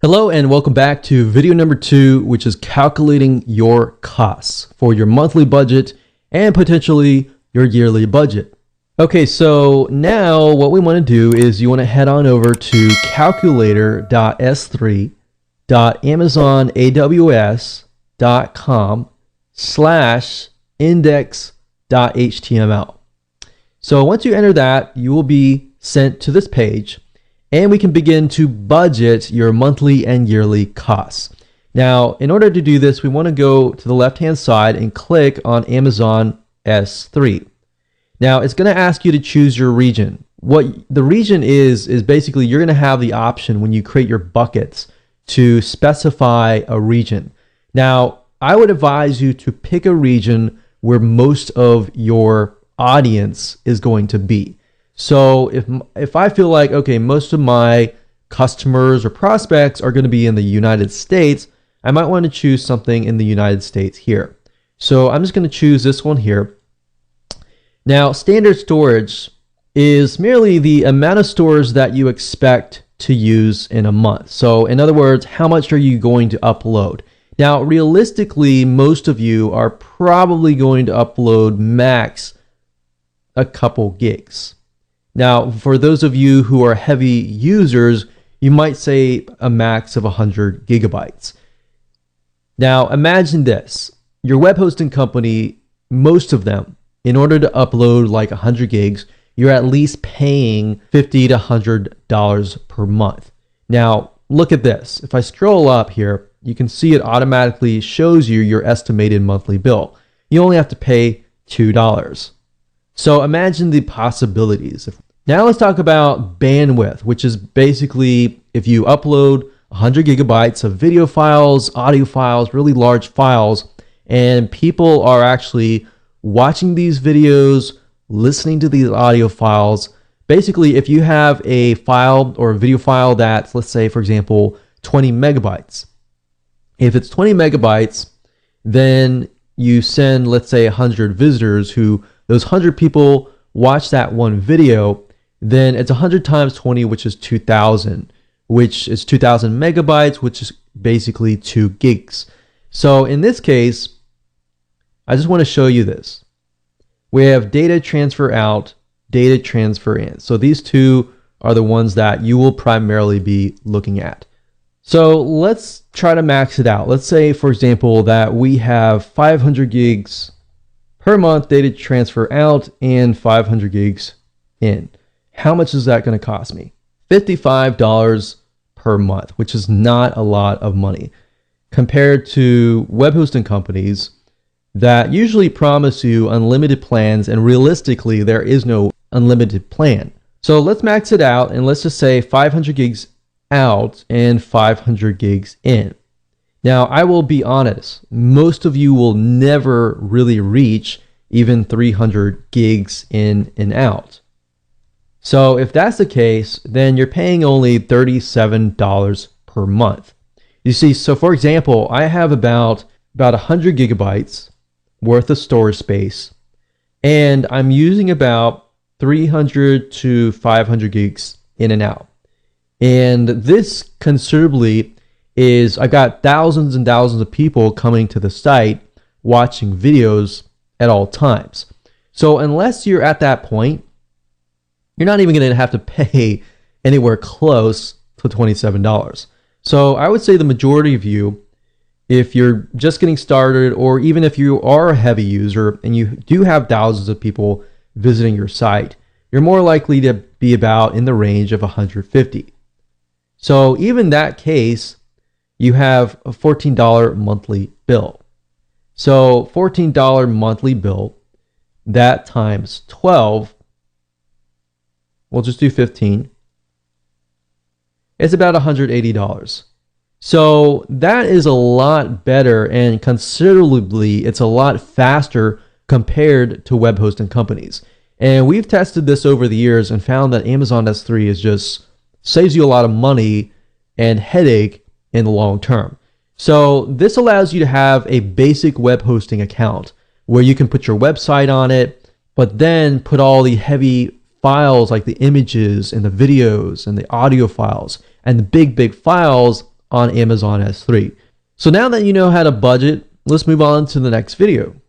Hello and welcome back to video number 2, which is calculating your costs for your monthly budget and potentially your yearly budget. Okay, so now what we want to do is you want to head on over to calculator.s3.amazon.aws.com/index.html. So once you enter that, you will be sent to this page, and we can begin to budget your monthly and yearly costs. Now, in order to do this, we want to go to the left-hand side and click on Amazon S3. Now, it's going to ask you to choose your region. What the region is basically you're going to have the option when you create your buckets to specify a region. Now, I would advise you to pick a region where most of your audience is going to be. So if I feel like, okay, most of my customers or prospects are going to be in the United States, I might want to choose something in the United States here. So I'm just going to choose this one here. Now, standard storage is merely the amount of stores that you expect to use in a month. So in other words, how much are you going to upload? Now, realistically, most of you are probably going to upload max a couple gigs. Now, for those of you who are heavy users, you might say a max of 100 gigabytes. Now, imagine this. Your web hosting company, most of them, in order to upload like 100 gigs, you're at least paying $50 to $100 per month. Now, look at this. If I scroll up here, you can see it automatically shows you your estimated monthly bill. You only have to pay $2. So imagine the possibilities. Now let's talk about bandwidth, which is basically if you upload 100 gigabytes of video files, audio files, really large files, and people are actually watching these videos, listening to these audio files. Basically, if you have a file or a video file that's, let's say, for example, 20 megabytes. If it's 20 megabytes, then you send, let's say, 100 visitors who those 100 people watch that one video, then it's 100 times 20, which is 2,000, which is 2,000 megabytes, which is basically 2 gigs. So in this case, I just want to show you this. We have data transfer out, data transfer in. So these two are the ones that you will primarily be looking at. So let's try to max it out. Let's say, for example, that we have 500 gigs per month data transfer out and 500 gigs in. How much is that going to cost me? $55 per month, which is not a lot of money compared to web hosting companies that usually promise you unlimited plans, and realistically, there is no unlimited plan. So let's max it out and let's just say 500 gigs out and 500 gigs in. Now, I will be honest, most of you will never really reach even 300 gigs in and out. So if that's the case, then you're paying only $37 per month. You see, so for example, I have about 100 gigabytes worth of storage space, and I'm using about 300 to 500 gigs in and out. And this considerably is, I got thousands and thousands of people coming to the site watching videos at all times. So unless you're at that point, you're not even going to have to pay anywhere close to $27. So I would say the majority of you, if you're just getting started, or even if you are a heavy user and you do have thousands of people visiting your site, you're more likely to be about in the range of 150. So even in that case, you have a $14 monthly bill. So $14 monthly bill, that times 12, we'll just do 15. It's about $180. So that is a lot better, and considerably, it's a lot faster compared to web hosting companies. And we've tested this over the years and found that Amazon S3 is just saves you a lot of money and headache in the long term. So this allows you to have a basic web hosting account where you can put your website on it, but then put all the heavy files like the images and the videos and the audio files and the big files on Amazon S3. So now that you know how to budget, let's move on to the next video.